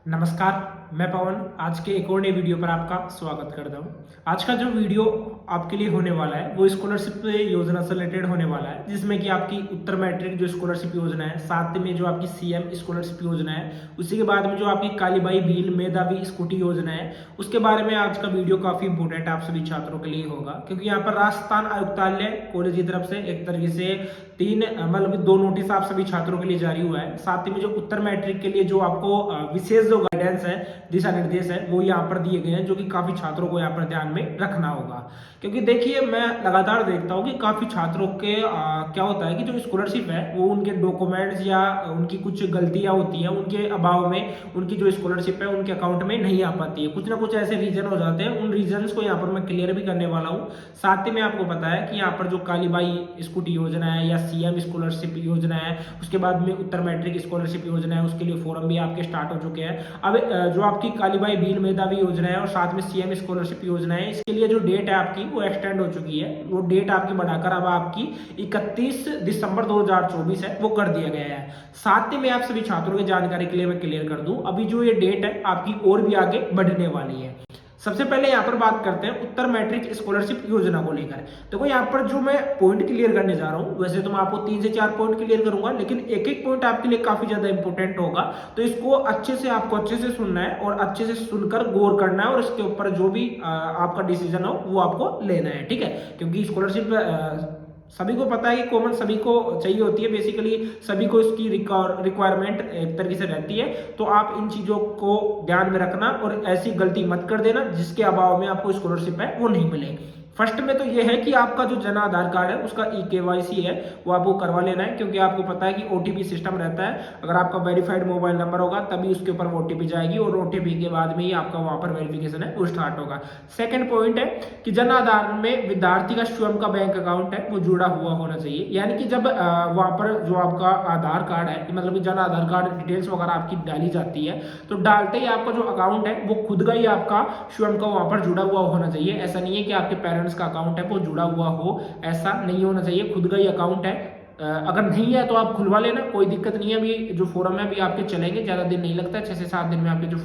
नमस्कार, मैं पवन आज के एक और नई वीडियो पर आपका स्वागत करता हूँ। आज का जो वीडियो आपके लिए होने वाला है वो स्कॉलरशिप योजना से रिलेटेड होने वाला है, जिसमें कि आपकी उत्तर मैट्रिक जो स्कॉलरशिप योजना है, साथ में जो आपकी सीएम स्कॉलरशिप योजना है, उसी के बाद में जो आपकी कालीबाई भील मेधावी स्कूटी योजना है, उसके बारे में आज का वीडियो काफ़ी इंपॉर्टेंट आप सभी छात्रों के लिए होगा। क्योंकि यहाँ पर राजस्थान आयुक्तालय कॉलेज की तरफ से एक तरीके से दो नोटिस आप सभी छात्रों के लिए जारी हुआ है। साथ ही में जो उत्तर मैट्रिक के लिए जो आपको विशेष जो गाइडेंस है, दिशा निर्देश है, वो यहाँ पर दिए गए हैं, जो कि काफी छात्रों को यहाँ पर ध्यान में रखना होगा। क्योंकि देखिए, मैं लगातार देखता हूँ कि काफी छात्रों के क्या होता है कि जो स्कॉलरशिप है वो उनके डॉक्यूमेंट्स या उनकी कुछ गलतियां होती हैं, उनके अभाव में उनकी जो स्कॉलरशिप है उनके अकाउंट में नहीं आ पाती है। कुछ ना कुछ ऐसे रीजन हो जाते हैं, उन रीजन को यहाँ पर मैं क्लियर भी करने वाला हूँ। साथ ही में आपको पता है कि यहाँ पर जो कालीबाई स्कूटी योजना है या सीएम स्कॉलरशिप योजना है, उसके बाद में उत्तर मैट्रिक स्कॉलरशिप योजना है, उसके लिए फॉर्म भी आपके स्टार्ट हो चुके हैं। अब जो आपकी कालीबाई भील मेधावी योजना है और साथ में सीएम स्कॉलरशिप योजना है, इसके लिए जो डेट है आपकी वो एक्सटेंड हो चुकी है। वो डेट आपकी बढ़ाकर अब आपकी 31 दिसंबर 2024 है, वो कर दिया गया है। साथ ही में आप सभी छात्रों की जानकारी के लिए मैं क्लियर कर दूं, अभी जो ये डेट है आपकी और भी आगे बढ़ने वाली है। सबसे पहले यहाँ पर बात करते हैं उत्तर मैट्रिक स्कॉलरशिप योजना को लेकर। देखो, यहाँ पर जो मैं पॉइंट क्लियर करने जा रहा हूँ, वैसे तो मैं आपको 3 से 4 पॉइंट क्लियर करूंगा, लेकिन एक एक पॉइंट आपके लिए काफी ज्यादा इंपॉर्टेंट होगा। तो इसको आपको अच्छे से सुनना है और अच्छे से सुनकर गौर करना है, और इसके ऊपर जो भी आपका डिसीजन हो वो आपको लेना है, ठीक है। क्योंकि स्कॉलरशिप सभी को पता है कि कॉमन सभी को चाहिए होती है, बेसिकली सभी को इसकी रिक्वायरमेंट एक तरीके से रहती है। तो आप इन चीजों को ध्यान में रखना और ऐसी गलती मत कर देना जिसके अभाव में आपको स्कॉलरशिप है वो नहीं मिले। फर्स्ट में तो ये है कि आपका जो जन आधार कार्ड है उसका KYC है वो आपको करवा लेना है। क्योंकि आपको पता है कि OTP सिस्टम रहता है, अगर आपका वेरीफाइड मोबाइल नंबर होगा तभी उसके ऊपर OTP जाएगी, और OTP के बाद में ही आपका वहां पर वेरिफिकेशन है वो स्टार्ट होगा। सेकंड पॉइंट है कि जन आधार में विद्यार्थी का स्वयं का बैंक अकाउंट है वो जुड़ा हुआ होना चाहिए। यानी कि जब वहां पर जो आपका आधार कार्ड है, मतलब कि जन आधार कार्ड डिटेल्स वगैरह आपकी डाली जाती है, तो डालते ही आपका जो अकाउंट है वो खुद का ही आपका स्वयं का वहां पर जुड़ा हुआ होना चाहिए। ऐसा नहीं है कि आपके पेरेंट्स का अकाउंट है वो जुड़ा हुआ हो, ऐसा नहीं होना चाहिए। खुद का ही अकाउंट है, अगर नहीं है तो आप खुलवा लेना, कोई दिक्कत नहीं है। अभी जो फोरम है अभी आपके चलेंगे, ज्यादा दिन नहीं लगता, 6 से 7 दिन में आपके जो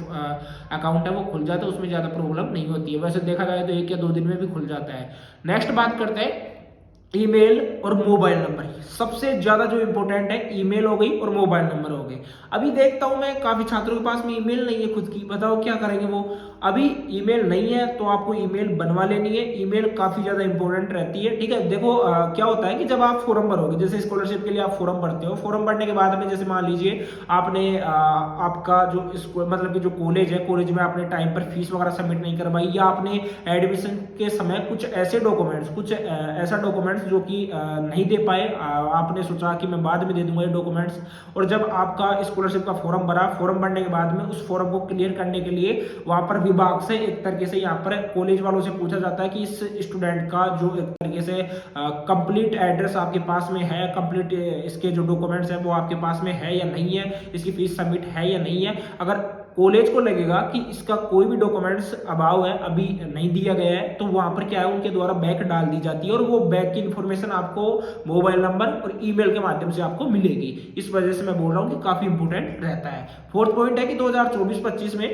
अकाउंट है वो खुल जाता है, उसमें ज्यादा प्रॉब्लम नहीं होती है। वैसे देखा जाए तो 1 या 2 दिन में भी खुल जाता है। नेक्स्ट बात करते हैं ईमेल और मोबाइल नंबर। सबसे ज्यादा जो इंपॉर्टेंट है ईमेल हो गई और मोबाइल नंबर हो गए। अभी देखता हूं मैं काफी छात्रों के पास में ईमेल नहीं है खुद की, बताओ क्या करेंगे वो। अभी ईमेल नहीं है तो आपको ईमेल बनवा लेनी है। ईमेल काफी ज्यादा इंपॉर्टेंट रहती है, ठीक है। देखो क्या होता है कि जब आप फॉर्म भरोगे, जैसे स्कॉलरशिप के लिए आप फॉर्म भरते हो, फॉर्म भरने के बाद में जैसे मान लीजिए आपने आपका जो मतलब कि जो कॉलेज है, कॉलेज में आपने टाइम पर फीस वगैरह सबमिट नहीं करवाई, या आपने एडमिशन के समय कुछ ऐसे डॉक्यूमेंट्स, कुछ ऐसा डॉक्यूमेंट्स जो कि नहीं दे पाए, आपने सोचा कि मैं बाद में दे दूंगा ये डॉक्यूमेंट्स, और जब आपका स्कॉलरशिप का फॉर्म भरा, फॉर्म भरने के बाद में उस फॉर्म को क्लियर करने के लिए वहां पर विभाग से एक तरीके से यहाँ पर कॉलेज वालों से पूछा जाता है कि इस स्टूडेंट का जो एक तरीके से कंप्लीट एड्रेस आपके पास में है, कंप्लीट इसके जो डॉक्यूमेंट्स है वो आपके पास में है या नहीं है, इसकी फीस सबमिट है या नहीं है। अगर कॉलेज को लगेगा कि इसका कोई भी डॉक्यूमेंट्स अभाव है, अभी नहीं दिया गया है, तो वहां पर क्या है, उनके द्वारा बैक डाल दी जाती है, और वो बैक की इंफॉर्मेशन आपको मोबाइल नंबर और ईमेल के माध्यम से आपको मिलेगी। इस वजह से मैं बोल रहा हूँ कि काफी इंपोर्टेंट रहता है। फोर्थ पॉइंट है कि 2024-25 में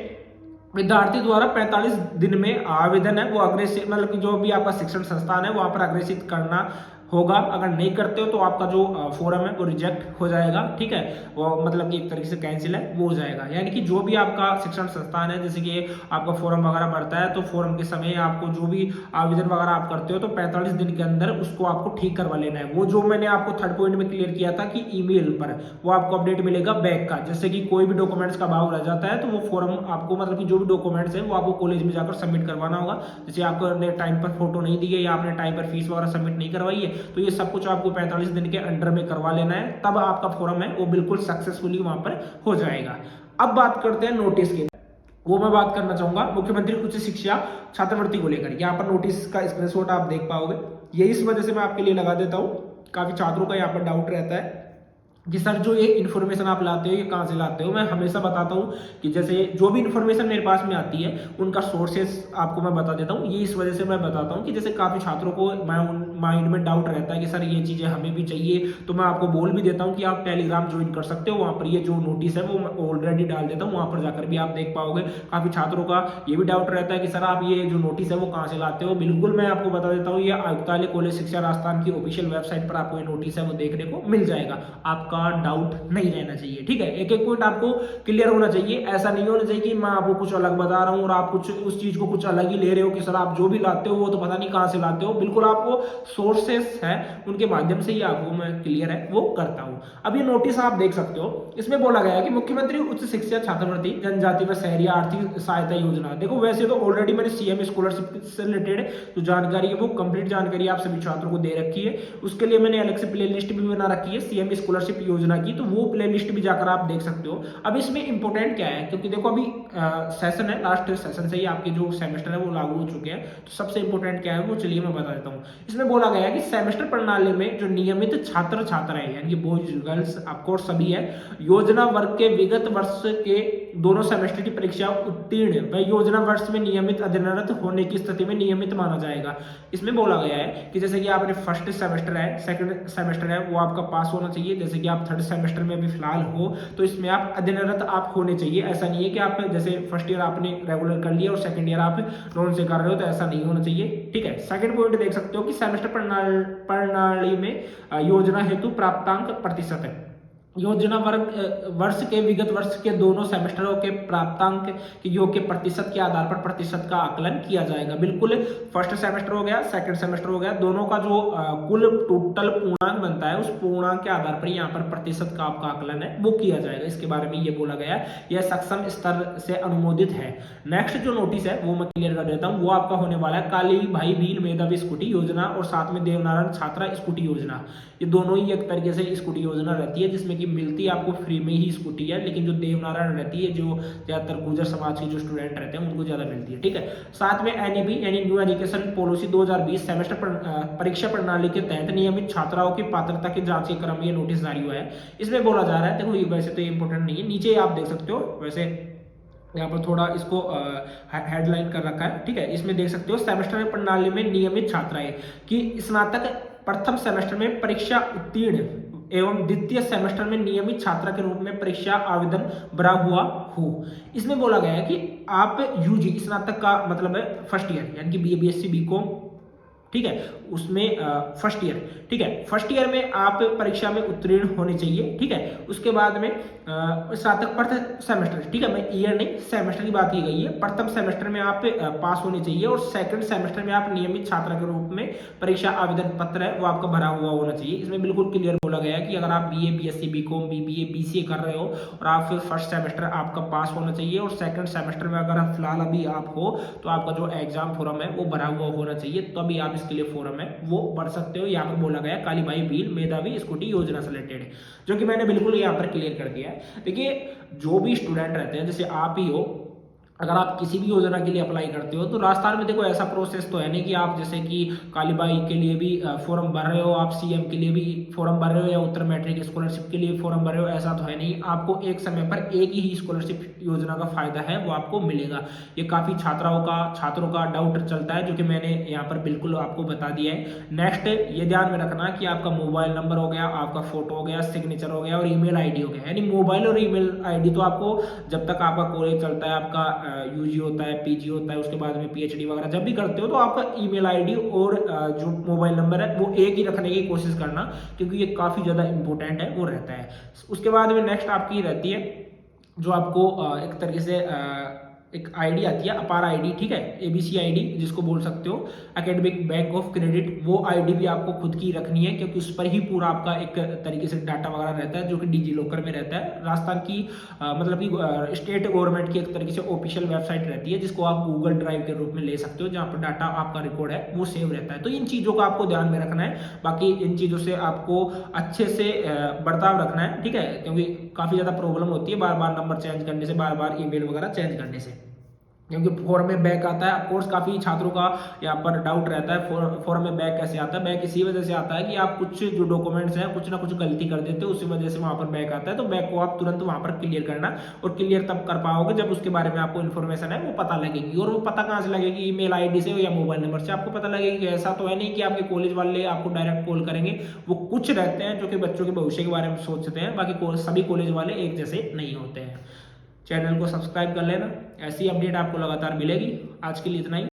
विद्यार्थी द्वारा 45 दिन में आवेदन है वो अग्रेसित, मतलब कि जो भी आपका शिक्षण संस्थान है वहां पर अग्रेसित करना होगा। अगर नहीं करते हो तो आपका जो फॉर्म है वो रिजेक्ट हो जाएगा, ठीक है। वो मतलब कि एक तरीके से कैंसिल है वो हो जाएगा। यानी कि जो भी आपका शिक्षण संस्थान है, जैसे कि आपका फॉर्म वगैरह भरता है, तो फॉर्म के समय आपको जो भी आवेदन वगैरह आप करते हो तो 45 दिन के अंदर उसको आपको ठीक करवा लेना है। वो जो मैंने आपको थर्ड पॉइंट में क्लियर किया था कि ईमेल पर वो आपको अपडेट मिलेगा बैक का, जैसे कि कोई भी डॉक्यूमेंट्स का अभाव रह जाता है तो वो फॉर्म आपको, मतलब कि जो भी डॉक्यूमेंट्स है वो आपको कॉलेज में जाकर सबमिट करवाना होगा। जैसे आपने टाइम पर फोटो नहीं दी है या आपने टाइम पर फीस वगैरह सबमिट नहीं करवाई है, तो ये सब कुछ आपको 45 दिन के अंडर में करवा लेना है, तब आपका फॉर्म है वो बिल्कुल सक्सेसफुली वहां पर हो जाएगा। अब बात करते हैं नोटिस की, वो मैं बात करना चाहूंगा मुख्यमंत्री उच्च शिक्षा छात्रवृत्ति को लेकर। यहाँ पर नोटिस का स्क्रीनशॉट आप देख पाओगे, ये इस वजह से मैं आपके लिए लगा देता हूँ, काफी छात्रों का यहाँ पर डाउट रहता है। कि सर जो ये इन्फॉर्मेशन आप लाते हो ये कहाँ से लाते हो। मैं हमेशा बताता हूँ कि जैसे जो भी इन्फॉर्मेशन मेरे पास में आती है उनका सोर्सेस आपको मैं बता देता हूँ। ये इस वजह से मैं बताता हूँ कि जैसे काफ़ी छात्रों को माइंड में डाउट रहता है कि सर ये चीज़ें हमें भी चाहिए, तो मैं आपको बोल भी देता हूँ कि आप टेलीग्राम ज्वाइन कर सकते हो। वहाँ पर ये जो नोटिस है वो मैं ऑलरेडी डाल देता हूँ, वहाँ पर जाकर भी आप देख पाओगे। काफ़ी छात्रों का ये भी डाउट रहता है कि सर आप ये जो नोटिस है वो कहाँ से लाते हो। बिल्कुल मैं आपको बता देता हूँ, ये आयुक्तालय कॉलेज शिक्षा राजस्थान की ऑफिशियल वेबसाइट पर आपको ये नोटिस है वो देखने को मिल जाएगा। आपका डाउट नहीं रहना चाहिए, ठीक है। एक एक पॉइंट आपको क्लियर होना चाहिए। ऐसा नहीं होना चाहिए कि मैं आपको कुछ अलग बता रहा हूँ और आप कुछ उस चीज को कुछ अलग ही ले रहे हो कि सर आप जो भी लाते हो वो तो पता नहीं कहाँ से लाते हो। बिल्कुल आपको सोर्सेस है उनके माध्यम से ही आपको मैं क्लियर है वो करता हूँ। अब ये नोटिस आप देख सकते हो, इसमें बोला गया है कि मुख्यमंत्री उच्च शिक्षा छात्रवृत्ति जनजाति व शहरी आर्थिक सहायता योजना। देखो वैसे तो ऑलरेडी मैंने सीएम स्कॉलरशिप से रिलेटेड जो जानकारी है वो कंप्लीट जानकारी आप सभी छात्रों को दे रखी है। उसके लिए मैंने अलग से प्ले लिस्ट भी बना रखी है सीएम स्कॉलरशिप योजना की, तो वो प्ले लिस्ट भी जाकर आप देख सकते हो। अब इसमें इंपॉर्टेंट क्या है, क्योंकि देखो अभी सेशन है, लास्ट सेशन से ही आपके जो सेमेस्टर है वो लागू हो चुके हैं, तो सबसे इंपॉर्टेंट क्या है वो चलिए मैं बता देता हूँ। इसमें बोला गया है कि सेमेस्टर प्रणाली में जो नियमित छात्र छात्राएं यानी कि बॉयज गर्ल्स ऑफकोर्स सभी है, योजना वर्ग के विगत वर्ष के दोनों सेमेस्टर की परीक्षा उत्तीर्ण व योजना वर्ष में नियमित अध्ययनरत होने की स्थिति में नियमित माना जाएगा। इसमें बोला गया है कि जैसे कि आपने फर्स्ट सेमेस्टर है, सेकंड सेमेस्टर है, वो आपका पास होना चाहिए। जैसे कि आप थर्ड सेमेस्टर में भी फिलहाल हो तो इसमें आप अध्ययनरत आप होने चाहिए। ऐसा नहीं है कि आप जैसे फर्स्ट ईयर आपने रेगुलर कर लिया और सेकंड ईयर आप नॉन से कर रहे हो, तो ऐसा नहीं होना चाहिए, ठीक है। सेकंड पॉइंट देख सकते हो कि सेमेस्टर प्रणाली में योजना हेतु प्राप्तांक प्रतिशत है। योजना वर्ष के विगत वर्ष के दोनों सेमेस्टरों के प्राप्तांक के योग के प्रतिशत के आधार पर प्रतिशत का आकलन किया जाएगा। बिल्कुल फर्स्ट सेमेस्टर हो गया, सेकंड सेमेस्टर हो गया, दोनों का जो कुल टोटल पूर्णांक बनता है उस पूर्णांक के आधार पर यहाँ पर प्रतिशत का आपका आकलन है वो किया जाएगा। इसके बारे में ये बोला गया है, यह सक्षम स्तर से अनुमोदित है। नेक्स्ट जो नोटिस है वो मैं क्लियर कर देता हूँ, वो आपका होने वाला है काली भाई भील मेधावी स्कूटी योजना और साथ में देवनारायण छात्रा स्कूटी योजना। ये दोनों ही एक तरीके से स्कूटी योजना रहती है जिसमें कि मिलती है आपको फ्री में ही स्कूटी है, लेकिन जो देवनारायण रहती है जो ज्यादातर गुर्जर समाज के जो स्टूडेंट रहते हैं उनको ज्यादा मिलती है, ठीक है। साथ में एनईपी यानी न्यू एजुकेशन पॉलिसी 2020 सेमेस्टर परीक्षा प्रणाली के तहत नियमित छात्राओं की पात्रता के जांच के क्रम ये नोटिस जारी हुआ है। इसमें बोला जा रहा है, देखो ये वैसे तो इंपॉर्टेंट नहीं है, नीचे आप देख सकते हो, वैसे यहाँ पर थोड़ा इसको हेडलाइन कर रखा है, ठीक है। इसमें देख सकते हो सेमेस्टर प्रणाली में नियमित छात्राएं कि स्नातक प्रथम सेमेस्टर में परीक्षा उत्तीर्ण एवं द्वितीय सेमेस्टर में नियमित छात्रा के रूप में परीक्षा आवेदन भरा हुआ हो। इसमें बोला गया है कि आप यूजी स्नातक का मतलब है फर्स्ट ईयर यानी कि बीए बीएससी बीकॉम, ठीक है, उसमें फर्स्ट ईयर, ठीक है, फर्स्ट ईयर में आप परीक्षा में उत्तीर्ण होने चाहिए, ठीक है। उसके बाद में स्नातक प्रथम सेमेस्टर, ठीक है, मैं ईयर नहीं सेमेस्टर की बात की गई है, प्रथम सेमेस्टर में आप पास होने चाहिए और सेकंड सेमेस्टर में आप नियमित छात्रा के रूप में परीक्षा आवेदन पत्र है वो आपका भरा हुआ होना चाहिए। इसमें बिल्कुल क्लियर बोला गया है कि अगर आप BA BSc BCom BBA BCA कर रहे हो और आप फर्स्ट सेमेस्टर आपका पास होना चाहिए और सेकंड सेमेस्टर में अगर फिलहाल अभी आप हो तो आपका जो एग्जाम फॉर्म है वो भरा हुआ होना चाहिए, तो अभी आप इसके लिए फॉर्म है वो भर सकते हो। यहाँ पर बोला गया काली भाई भील मेधावी स्कूटी योजना से रिलेटेड, जो कि मैंने बिल्कुल यहाँ पर क्लियर कर दिया है। देखिए जो भी स्टूडेंट रहते हैं जैसे आप ही हो, अगर आप किसी भी योजना के लिए अप्लाई करते हो तो राजस्थान में देखो ऐसा प्रोसेस तो है नहीं कि आप जैसे कि कालीबाई के लिए भी फॉर्म भर रहे हो, आप सीएम के लिए भी फॉर्म भर रहे हो या उत्तर मैट्रिक स्कॉलरशिप के लिए फॉर्म भर रहे हो, ऐसा तो है नहीं। आपको एक समय पर एक ही स्कॉलरशिप योजना का फायदा है वो आपको मिलेगा। ये काफी छात्रों का डाउट चलता है जो कि मैंने यहाँ पर बिल्कुल आपको बता दिया है। नेक्स्ट ये ध्यान में रखना कि आपका मोबाइल नंबर हो गया, आपका फोटो हो गया, सिग्नेचर हो गया और ईमेल आईडी हो गया, यानी मोबाइल और ईमेल आईडी तो आपको जब तक आपका कॉलेज चलता है, आपका यूजी होता है, पीजी होता है, उसके बाद में पीएचडी वगैरह जब भी करते हो तो आपका ईमेल आईडी और जो मोबाइल नंबर है वो एक ही रखने की कोशिश करना, क्योंकि ये काफ़ी ज़्यादा इंपॉर्टेंट है वो रहता है। उसके बाद में नेक्स्ट आपकी रहती है जो आपको एक तरीके से एक आईडी आती है अपार आईडी, ठीक है, एबीसी आईडी जिसको बोल सकते हो, एकेडमिक बैंक ऑफ क्रेडिट, वो आईडी भी आपको खुद की रखनी है क्योंकि उस पर ही पूरा आपका एक तरीके से डाटा वगैरह रहता है जो कि डिजी लॉकर में रहता है। राजस्थान की मतलब कि स्टेट गवर्नमेंट की एक तरीके से ऑफिशियल वेबसाइट रहती है जिसको आप गूगल ड्राइव के रूप में ले सकते हो, जहाँ पर डाटा आपका रिकॉर्ड है वो सेव रहता है। तो इन चीज़ों का आपको ध्यान में रखना है, बाकी इन चीज़ों से आपको अच्छे से बर्ताव रखना है, ठीक है, क्योंकि काफ़ी ज़्यादा प्रॉब्लम होती है बार बार नंबर चेंज करने से, बार बार ईमेल वगैरह चेंज करने से। क्योंकि फॉर्म में बैक आता है। ऑफकोर्स काफ़ी छात्रों का यहाँ पर डाउट रहता है फॉर्म में बैक कैसे आता है। बैक इसी वजह से आता है कि आप कुछ जो डॉक्यूमेंट्स हैं कुछ ना कुछ गलती कर देते हो, उसी वजह से वहाँ पर बैक आता है। तो बैक को आप तुरंत वहाँ पर क्लियर करना, और क्लियर तब कर पाओगे जब उसके बारे में आपको इन्फॉर्मेशन है वो पता लगेगी। और वो पता कहाँ से लगेगी? ईमेल आईडी से या मोबाइल नंबर से आपको पता लगेगी। ऐसा तो है नहीं कि आपके कॉलेज वाले आपको डायरेक्ट कॉल करेंगे। वो कुछ रहते हैं जो कि बच्चों के भविष्य के बारे में सोचते हैं, बाकी सभी कॉलेज वाले एक जैसे नहीं होते हैं। चैनल को सब्सक्राइब कर लेना, ऐसी अपडेट आपको लगातार मिलेगी। आज के लिए इतना ही।